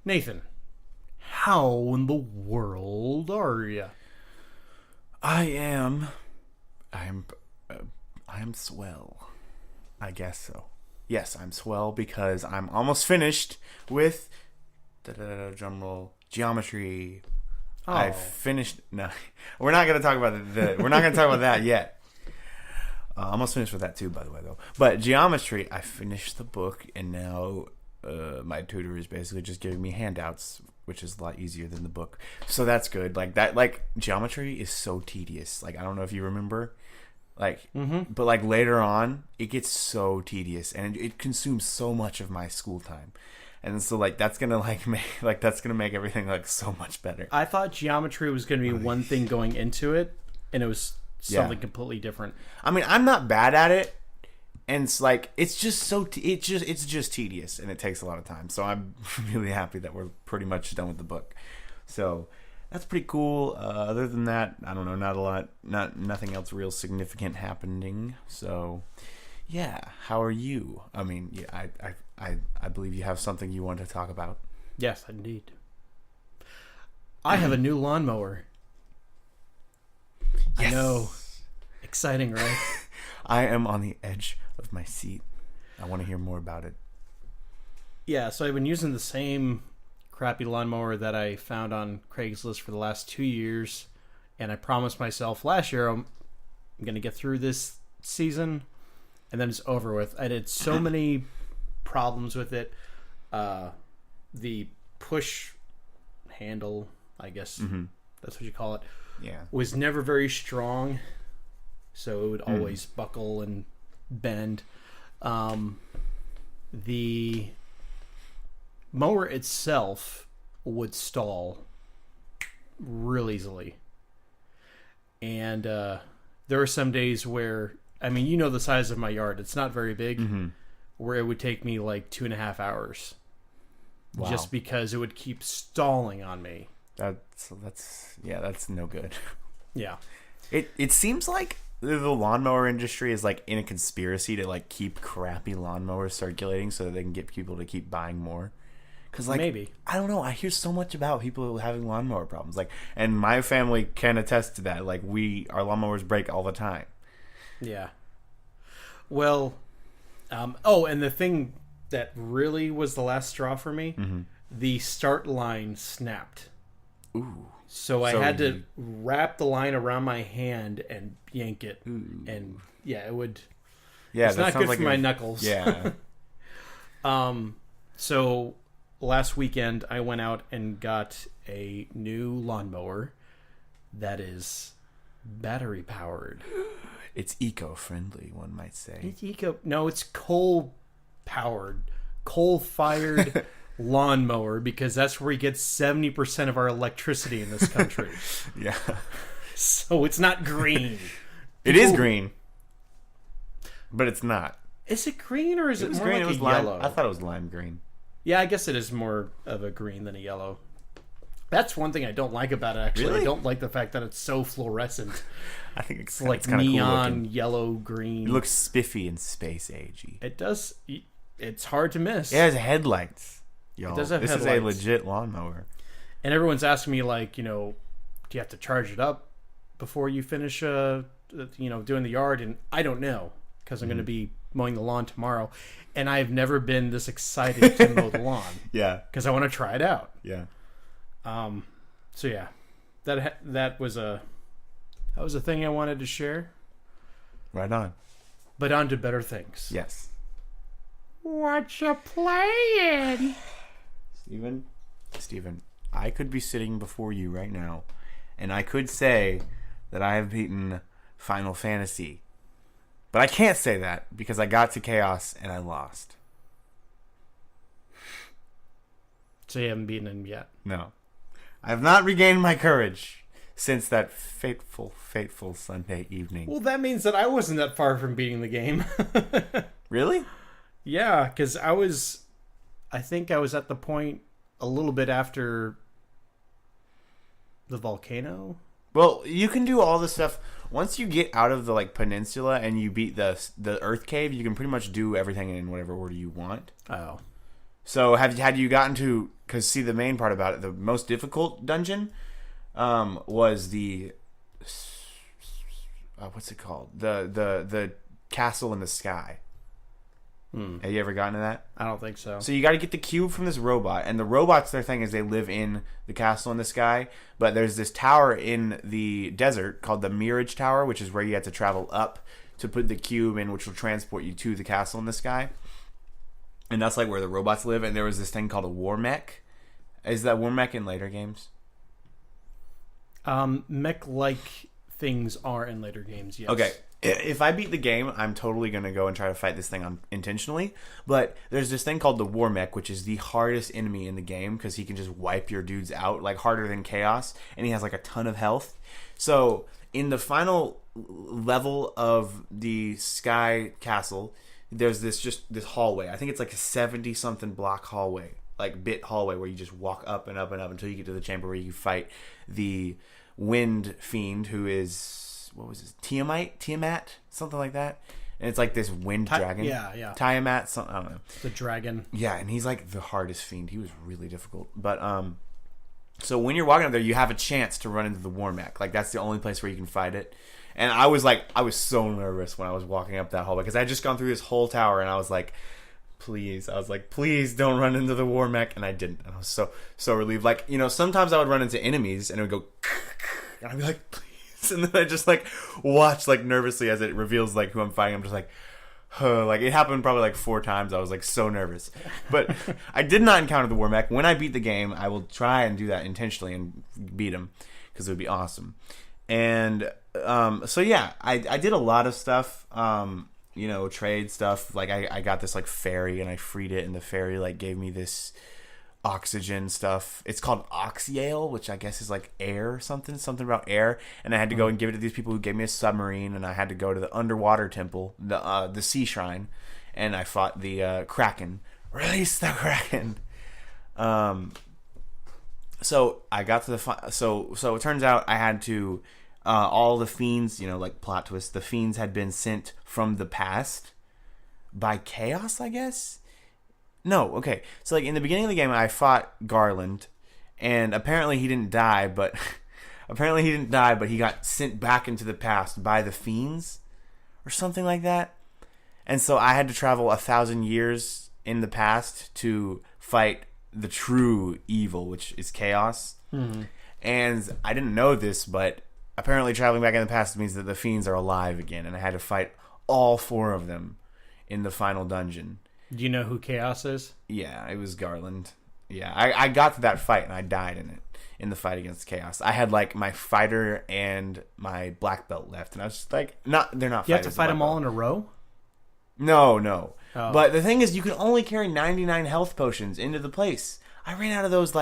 Nathan, how in the world are you? I am swell. I guess so. Yes, I'm swell because I'm almost finished with drumroll geometry. Oh. I finished. No, we're not going to talk about we're not going to talk about that yet. Almost finished with that too, by the way, though. But geometry, I finished the book, and now my tutor is basically just giving me handouts, which is a lot easier than the book. So that's good. Like geometry is so tedious. Like, I don't know if you remember, but like later on, it gets so tedious, and it consumes so much of my school time. And so, like, that's gonna make everything like so much better. I thought geometry was gonna be one thing going into it, and it was something completely different. I mean, I'm not bad at it, and it's like it's just tedious, and it takes a lot of time. So I'm really happy that we're pretty much done with the book. So that's pretty cool. Other than that, I don't know, not a lot, nothing else real significant happening. So yeah, how are you? I mean, yeah, I believe you have something you want to talk about. Yes, indeed. I have a new lawnmower. Yes. I know. Exciting, right? I am on the edge of my seat. I want to hear more about it. Yeah, so I've been using the same crappy lawnmower that I found on Craigslist for the last 2 years, and I promised myself last year I'm going to get through this season, and then it's over with. I did so many problems with it. The push handle, I guess that's what you call it, was never very strong, so it would always buckle and bend. The mower itself would stall real easily, and there are some days where, I mean, you know the size of my yard, it's not very big, where it would take me like 2.5 hours. Wow. Just because it would keep stalling on me. That's no good. Yeah. It seems like the lawnmower industry is like in a conspiracy to like keep crappy lawnmowers circulating so that they can get people to keep buying more. Cause like, maybe, I don't know, I hear so much about people having lawnmower problems. Like, and my family can attest to that. Like, our lawnmowers break all the time. Yeah. Well, and the thing that really was the last straw for me, the start line snapped. Ooh. So I had to wrap the line around my hand and yank it. Ooh. And yeah, it would. Yeah, it's not good for my knuckles. Yeah. So last weekend I went out and got a new lawnmower that is battery powered. It's eco-friendly, one might say. No, it's coal-fired lawnmower, because that's where we get 70% of our electricity in this country. Yeah. So it's not green. It is green, but it's not. Is it green, or is it more green. like it was a lime. yellow? I thought it was lime green. Yeah, I guess it is more of a green than a yellow. That's one thing I don't like about it, actually. Really? I don't like the fact that it's so fluorescent. I think it's like neon, cool yellow, green. It looks spiffy and space agey. It does. It's hard to miss. It has headlights. Y'all. It does have headlights. This is a legit lawnmower. And everyone's asking me, like, do you have to charge it up before you finish, doing the yard? And I don't know, because I'm going to be mowing the lawn tomorrow. And I've never been this excited to mow the lawn. Yeah. Because I want to try it out. Yeah. So yeah, that was a thing I wanted to share. Right on. But on to better things. Yes. What you playing? Steven, I could be sitting before you right now, and I could say that I have beaten Final Fantasy. But I can't say that because I got to Chaos and I lost. So you haven't beaten him yet? No. I have not regained my courage since that fateful Sunday evening. Well, that means that I wasn't that far from beating the game. Really? Yeah, because I think I was at the point a little bit after the volcano. Well, you can do all this stuff. Once you get out of the peninsula and you beat the Earth Cave, you can pretty much do everything in whatever order you want. Oh. So had you gotten to because see, the main part about it, the most difficult dungeon, was the what's it called? The castle in the sky. Have you ever gotten to that? I don't think so. So you got to get the cube from this robot, and the robots, their thing is they live in the castle in the sky, but there's this tower in the desert called the Mirage Tower, which is where you have to travel up to put the cube in, which will transport you to the castle in the sky. And that's like where the robots live, and there was this thing called a war mech. Is that war mech in later games? Mech-like things are in later games, yes. Okay. If I beat the game, I'm totally going to go and try to fight this thing intentionally. But there's this thing called the War Mech, which is the hardest enemy in the game because he can just wipe your dudes out, like harder than Chaos. And he has like a ton of health. So in the final level of the Sky Castle, there's this hallway. I think it's like a 70-something block hallway, like bit hallway, where you just walk up and up and up until you get to the chamber where you fight the Wind Fiend, who is... what was this? Tiamat? Something like that. And it's like this wind dragon. Yeah. Tiamat, something, I don't know. The dragon. Yeah, and he's like the hardest fiend. He was really difficult. But, so when you're walking up there, you have a chance to run into the War Mech. Like, that's the only place where you can fight it. And I was so nervous when I was walking up that hallway because I had just gone through this whole tower and I was like, please don't run into the War Mech. And I didn't. And I was so relieved. Like, sometimes I would run into enemies and it would go, and I'd be like, please. And then I just like watch like nervously as it reveals like who I'm fighting. I'm just like, huh. Like it happened probably like 4 times. I was like so nervous, but I did not encounter the War Mech. When I beat the game, I will try and do that intentionally and beat him because it would be awesome. And so yeah, I did a lot of stuff. Trade stuff. Like I got this like fairy and I freed it, and the fairy like gave me this oxygen stuff. It's called Oxyale, which I guess is like air, something about air. And I had to go and give it to these people who gave me a submarine, and I had to go to the underwater temple, the sea shrine, and I fought the Kraken. Release the Kraken. So I got to the so it turns out I had to all the fiends, like plot twist, the fiends had been sent from the past by Chaos, I guess. No, okay. So, like, in the beginning of the game, I fought Garland, and apparently he didn't die, but he got sent back into the past by the fiends, or something like that. And so I had to travel 1,000 years in the past to fight the true evil, which is Chaos. Mm-hmm. And I didn't know this, but apparently traveling back in the past means that the fiends are alive again, and I had to fight all 4 of them in the final dungeon. Do you know who Chaos is? Yeah, it was Garland. Yeah, I got to that fight and I died in the fight against Chaos. I had like my fighter and my black belt left, and I was just like, they're not. You have to fight them all in a row? No. Oh. But the thing is, you can only carry 99 health potions into the place. I ran out of those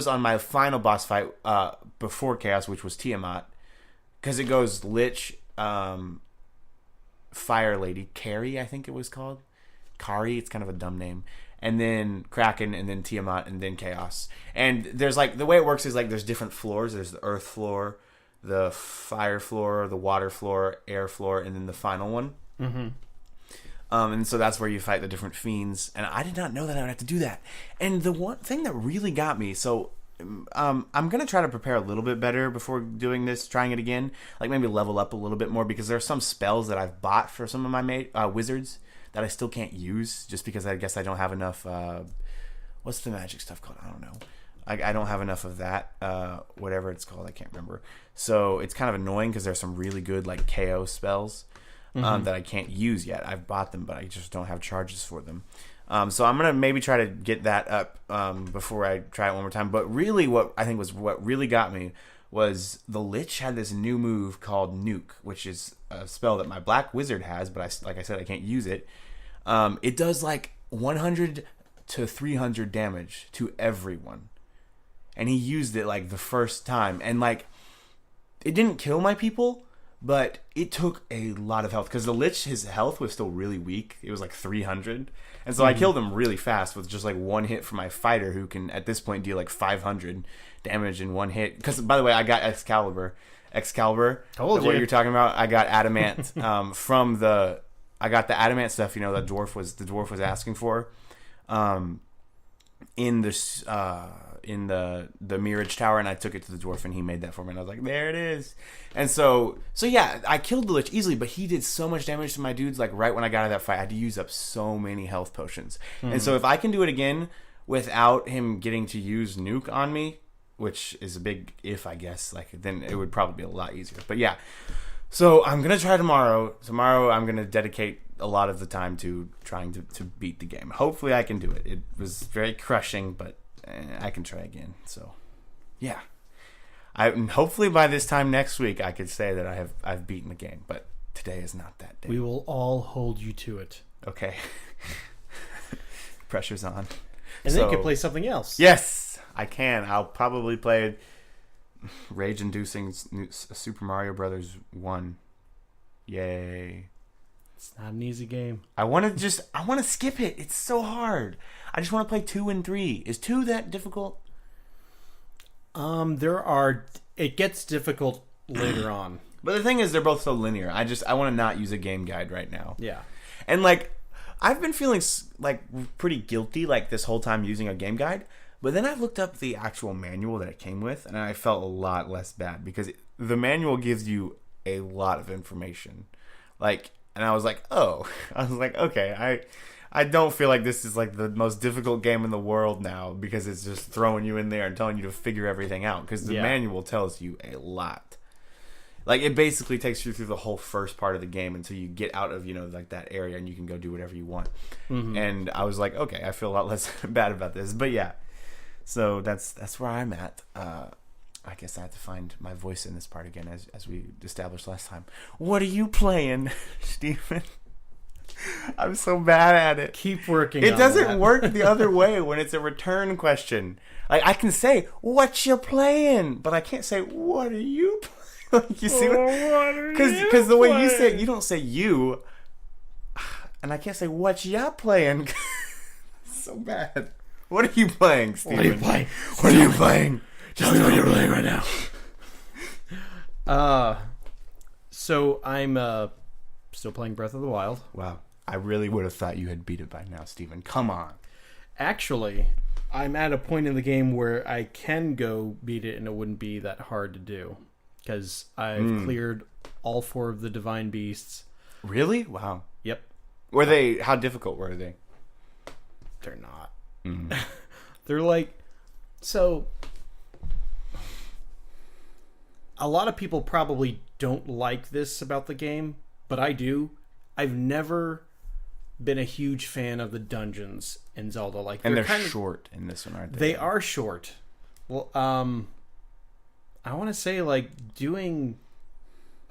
on my final boss fight before Chaos, which was Tiamat, because it goes Lich. Fire Lady, Carrie, I think it was called. Kari, it's kind of a dumb name. And then Kraken, and then Tiamat, and then Chaos. And there's like, the way it works is like there's different floors. There's the earth floor, the fire floor, the water floor, air floor, and then the final one. Mm-hmm. And so that's where you fight the different fiends. And I did not know that I would have to do that. And the one thing that really got me, so I'm going to try to prepare a little bit better before doing this, trying it again. Like maybe level up a little bit more, because there are some spells that I've bought for some of my wizards that I still can't use just because I guess I don't have enough. What's the magic stuff called? I don't know. I don't have enough of that. Whatever it's called, I can't remember. So it's kind of annoying because there's some really good like KO spells that I can't use yet. I've bought them, but I just don't have charges for them. So I'm going to maybe try to get that up before I try it one more time. But really what really got me was the Lich had this new move called Nuke, which is a spell that my black wizard has, but like I said, I can't use it. It does like 100 to 300 damage to everyone. And he used it like the first time. And like, it didn't kill my people, but it took a lot of health. Because the Lich, his health was still really weak. It was like 300. And so I killed him really fast with just like one hit from my fighter, who can at this point deal like 500 damage in one hit. Because, by the way, I got Excalibur. Told you. What you're talking about. I got Adamant I got the Adamant stuff, the dwarf was asking for. in this in the Mirage Tower, and I took it to the dwarf, and he made that for me, and I was like, there it is. And so yeah, I killed the Lich easily, but he did so much damage to my dudes. Like right when I got out of that fight, I had to use up so many health potions. And so if I can do it again without him getting to use nuke on me, which is a big if, I guess, like then it would probably be a lot easier. But yeah, so I'm gonna try tomorrow. I'm gonna dedicate a lot of the time to trying to beat the game. Hopefully I can do it. It was very crushing, but I can try again. So yeah, hopefully by this time next week I could say that I've beaten the game. But today is not that day. We will all hold you to it. Okay. Pressure's on. And then you can play something else. Yes, I can. I'll probably play rage-inducing Super Mario Brothers 1. Yay. It's not an easy game. I want to skip it. It's so hard. I just want to play 2 and 3. Is 2 that difficult? It gets difficult later on. But the thing is, they're both so linear. I want to not use a game guide right now. Yeah. And like, I've been feeling like pretty guilty like this whole time using a game guide. But then I looked up the actual manual that it came with, and I felt a lot less bad because the manual gives you a lot of information. Like, and I was like, okay, I don't feel like this is like the most difficult game in the world now because it's just throwing you in there and telling you to figure everything out because the manual tells you a lot. Like, it basically takes you through the whole first part of the game until you get out of, like that area and you can go do whatever you want. Mm-hmm. And I was like, okay, I feel a lot less bad about this. But yeah, so that's where I'm at. I guess I have to find my voice in this part again, as we established last time. What are you playing, Steven? I'm so bad at it. Keep working. It doesn't work the other way when it's a return question. Like, I can say, what you playing? But I can't say, what are you playing? You see what? Because the way you say it, you don't say you. And I can't say, what ya playing? So bad. What are you playing, Steven? What are you playing? What are you playing? Tell me what you're playing right now. So I'm still playing Breath of the Wild. Wow. I really would have thought you had beat it by now, Steven. Come on. Actually, I'm at a point in the game where I can go beat it and it wouldn't be that hard to do. Because I've cleared all 4 of the Divine Beasts. Really? Wow. Yep. How difficult were they? They're not. Mm. They're like, so a lot of people probably don't like this about the game, but I do. I've never been a huge fan of the dungeons in Zelda. Like, and they're short in this one, aren't they? They are short. Well, I want to say, like, doing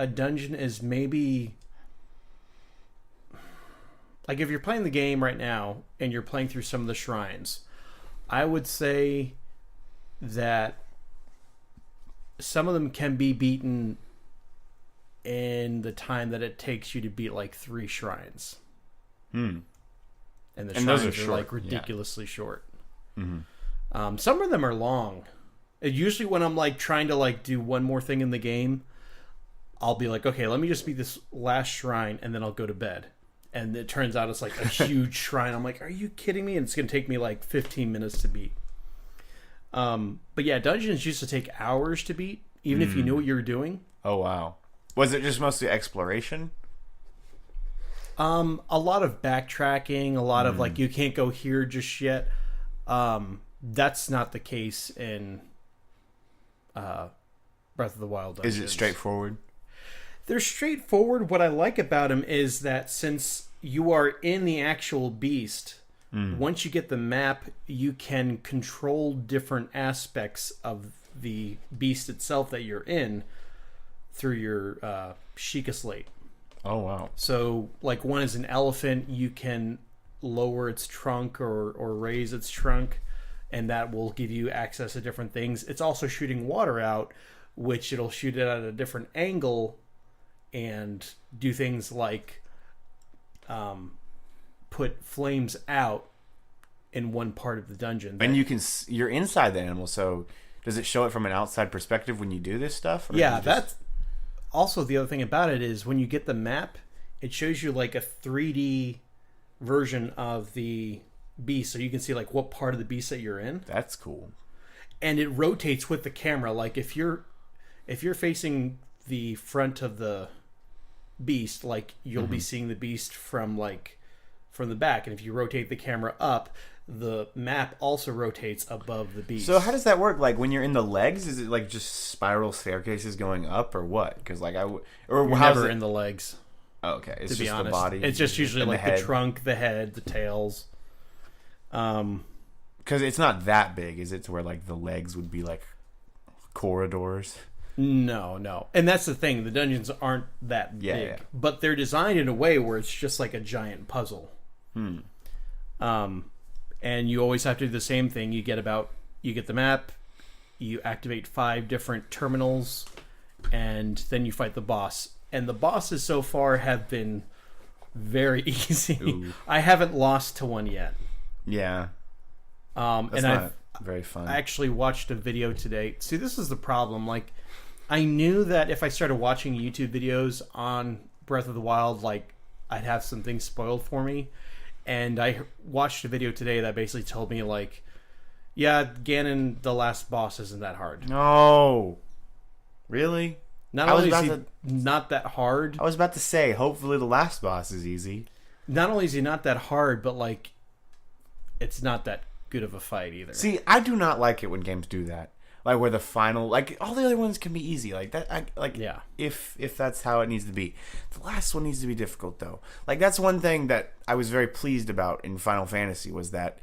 a dungeon is maybe... Like, if you're playing the game right now and you're playing through some of the shrines, I would say that some of them can be beaten in the time that it takes you to beat, like, 3 shrines. And the shrines those are are short. like, ridiculously short. Mm-hmm. Some of them are long. Usually when I'm like trying to like do one more thing in the game, I'll be like, okay, let me just beat this last shrine and then I'll go to bed. And it turns out it's like a huge shrine. I'm like, are you kidding me? And it's going to take me like 15 minutes to beat. But yeah, dungeons used to take hours to beat, even if you knew what you were doing. Oh, wow. Was it just mostly exploration? A lot of backtracking, a lot of like, you can't go here just yet. That's not the case in Breath of the Wild dungeons. Is it straightforward? They're straightforward. What I like about them is that since you are in the actual beast, once you get the map, you can control different aspects of the beast itself that you're in through your Sheikah Slate. Oh, wow. So, like, one is an elephant. You can lower its trunk or raise its trunk, and that will give you access to different things. It's also shooting water out, which it'll shoot it at a different angle and do things like put flames out in one part of the dungeon. And you're inside the animal, so does it show it from an outside perspective when you do this stuff? Yeah, that's also the other thing about it is when you get the map, it shows you like a 3D version of the beast, so you can see like what part of the beast that you're in. That's cool. And it rotates with the camera. Like if you're facing the front of the beast, like you'll be seeing the beast from the back, and if you rotate the camera up, the map also rotates above the beast. So how does that work? Like when you're in the legs, is it like just spiral staircases going up, or what? Because like you're how's never it in the legs. Oh, okay, it's To just be honest, the body. it's just usually and like the trunk, the head, the tails. Because it's not that big, is it? To where like the legs would be like corridors. No, and that's the thing. The dungeons aren't that big, but they're designed in a way where it's just like a giant puzzle. And you always have to do the same thing. You get the map, you activate 5 different terminals, and then you fight the boss. And the bosses so far have been very easy. Ooh. I haven't lost to one yet. Yeah. That's and not very fun. I actually watched a video today. See, this is the problem. Like, I knew that if I started watching YouTube videos on Breath of the Wild, like, I'd have some things spoiled for me. And I watched a video today that basically told me, like, yeah, Ganon, the last boss, isn't that hard. No. Really? Not only is he not that hard. I was about to say, hopefully the last boss is easy. Not only is he not that hard, but, like, it's not that good of a fight either. See, I do not like it when games do that. Like where the final, like all the other ones can be easy, like that. Yeah. If that's how it needs to be, the last one needs to be difficult though. Like that's one thing that I was very pleased about in Final Fantasy was that,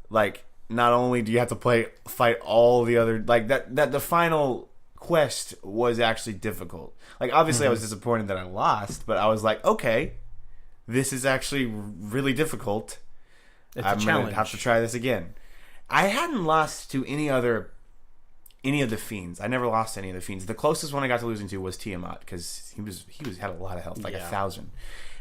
like, not only do you have to fight all the other, like that the final quest was actually difficult. Like obviously I was disappointed that I lost, but I was like, okay, this is actually really difficult. I'm gonna have to try this again. I hadn't lost to any of the fiends. I never lost to any of the fiends. The closest one I got to losing to was Tiamat because he had a lot of health, like 1,000.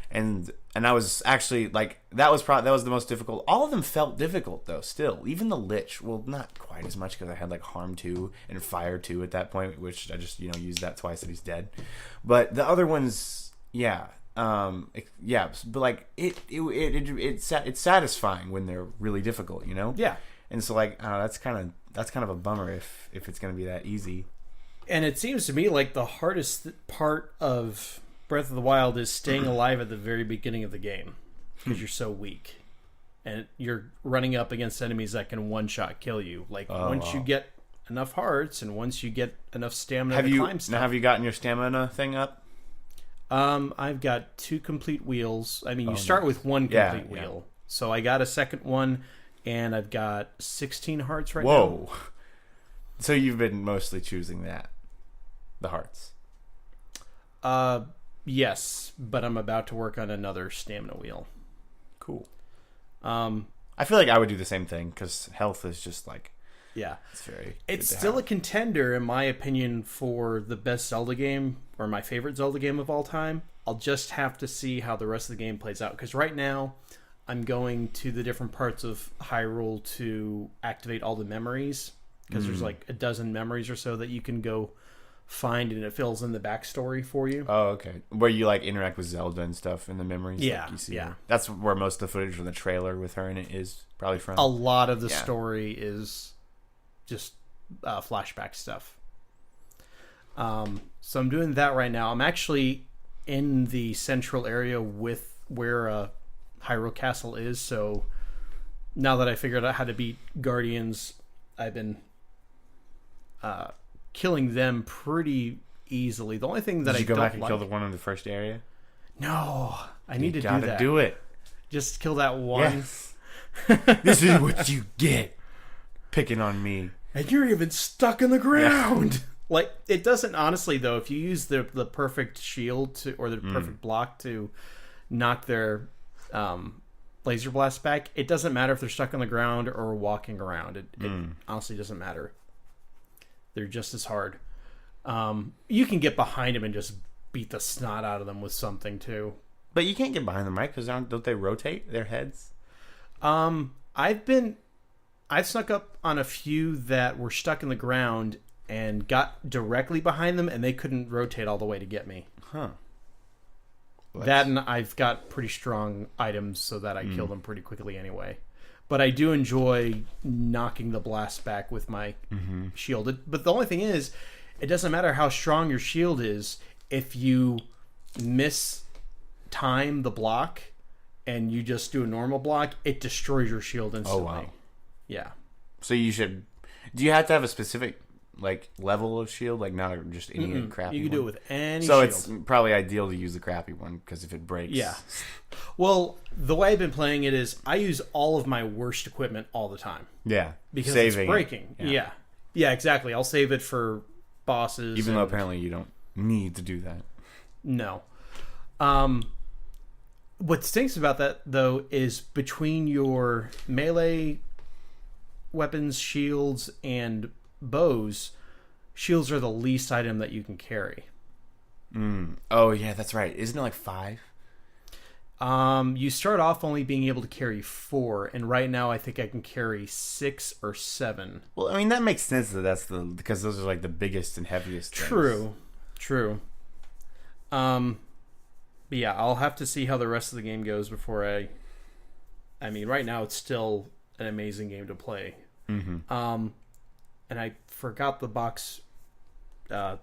And I was actually like that was the most difficult. All of them felt difficult though. Still, even the Lich. Well, not quite as much because I had like Harm 2 and Fire 2 at that point, which I just used that twice and he's dead. But the other ones, yeah. But like it's satisfying when they're really difficult, Yeah. And so like that's kind of a bummer if it's gonna be that easy. And it seems to me like the hardest part of Breath of the Wild is staying alive at the very beginning of the game because you're so weak and you're running up against enemies that can one shot kill you. Like once you get enough hearts and once you get enough stamina to climb stuff. Now have you gotten your stamina thing up? I've got 2 complete wheels. I mean, you start with 1 complete wheel. So I got a second one, and I've got 16 hearts right now. Whoa. So you've been mostly choosing the hearts. Yes, but I'm about to work on another stamina wheel. Cool. I feel like I would do the same thing, because health is just like... Yeah. It's still a contender, in my opinion, for the best Zelda game, or my favorite Zelda game of all time. I'll just have to see how the rest of the game plays out. Because right now, I'm going to the different parts of Hyrule to activate all the memories. Because there's like a dozen memories or so that you can go find, and it fills in the backstory for you. Oh, okay. Where you like interact with Zelda and stuff in the memories. Yeah, like you see yeah. That's where most of the footage from the trailer with her in it is probably from. A lot of the story is just flashback stuff. So I'm doing that right now. I'm actually in the central area with where Hyrule Castle is. So now that I figured out how to beat Guardians, I've been killing them pretty easily. The only thing that Did I you go don't back and like... kill the one in the first area? No, I need to do that. You gotta do it. Just kill that one. Yes. This is what you get. Picking on me. And you're even stuck in the ground. Yeah. Like, it doesn't, honestly, though, if you use the perfect shield or the perfect block to knock their laser blast back, it doesn't matter if they're stuck on the ground or walking around. It honestly doesn't matter. They're just as hard. You can get behind them and just beat the snot out of them with something, too. But you can't get behind them, right? Because don't they rotate their heads? I've snuck up on a few that were stuck in the ground and got directly behind them, and they couldn't rotate all the way to get me. Huh. That, and I've got pretty strong items so that I kill them pretty quickly anyway. but I do enjoy knocking the blast back with my shield. But the only thing is, it doesn't matter how strong your shield is. If you miss time the block and you just do a normal block, it destroys your shield instantly. Oh, wow. Yeah. So you should... Do you have to have a specific like level of shield? Like not just any crappy You can do it with any so shield. it's probably ideal to use the crappy one because if it breaks... Yeah. Well, the way I've been playing it is I use all of my worst equipment all the time. Yeah. Because Saving it's breaking. Yeah. Yeah, exactly. I'll save it for bosses. Even though apparently you don't need to do that. No. What stinks about that, though, is between your melee weapons, shields, and bows, shields are the least item that you can carry. Oh, yeah, that's right. Isn't it like 5? You start off only being able to carry 4, and right now I think I can carry 6 or 7. Well, I mean, that makes sense that because those are like the biggest and heaviest things. True. But yeah, I'll have to see how the rest of the game goes before I mean, right now it's still an amazing game to play. And I forgot the box to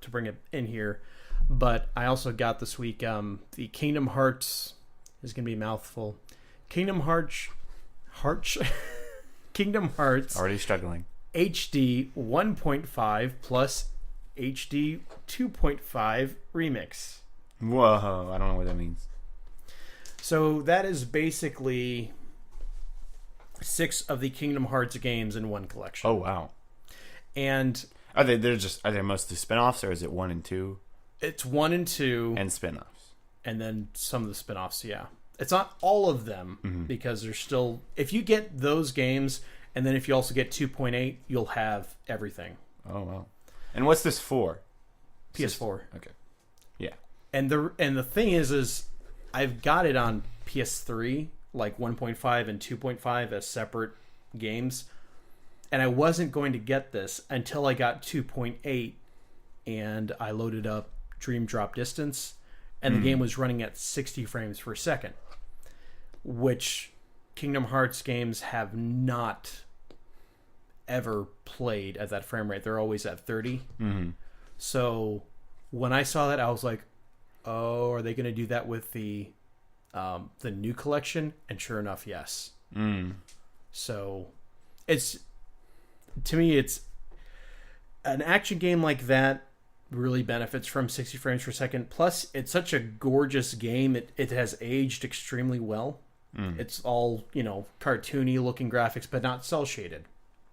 bring it in here, but I also got this week the Kingdom Hearts is going to be a mouthful. Kingdom Hearts Already struggling. HD 1.5 plus HD 2.5 remix. Whoa, I don't know what that means. So that is basically 6 of the Kingdom Hearts games in one collection. Oh wow! And Are they mostly spin-offs or is it 1 and 2? it's 1 and 2 And spin-offs. and then some of the spin-offs, yeah. It's not all of them because there's still, if you get those games and then if you also get 2.8, you'll have everything. Oh wow! And what's this for? PS4. Okay. Yeah. And the thing is I've got it on PS3, like 1.5 and 2.5 as separate games. And I wasn't going to get this until I got 2.8 and I loaded up Dream Drop Distance and the game was running at 60 frames per second, which Kingdom Hearts games have not ever played at that frame rate. They're always at 30. So when I saw that, I was like, oh, are they going to do that with the new collection? And sure enough, yes. So to me, it's an action game like that really benefits from 60 frames per second. Plus, it's such a gorgeous game. It has aged extremely well. It's all, cartoony looking graphics, but not cel shaded.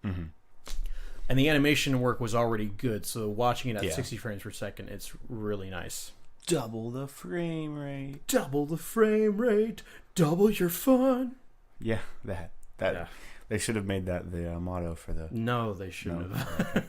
And the animation work was already good. So watching it at 60 frames per second, it's really nice. Double the frame rate. Double the frame rate. Double your fun. Yeah, that. They should have made that the motto for the... No, they shouldn't have.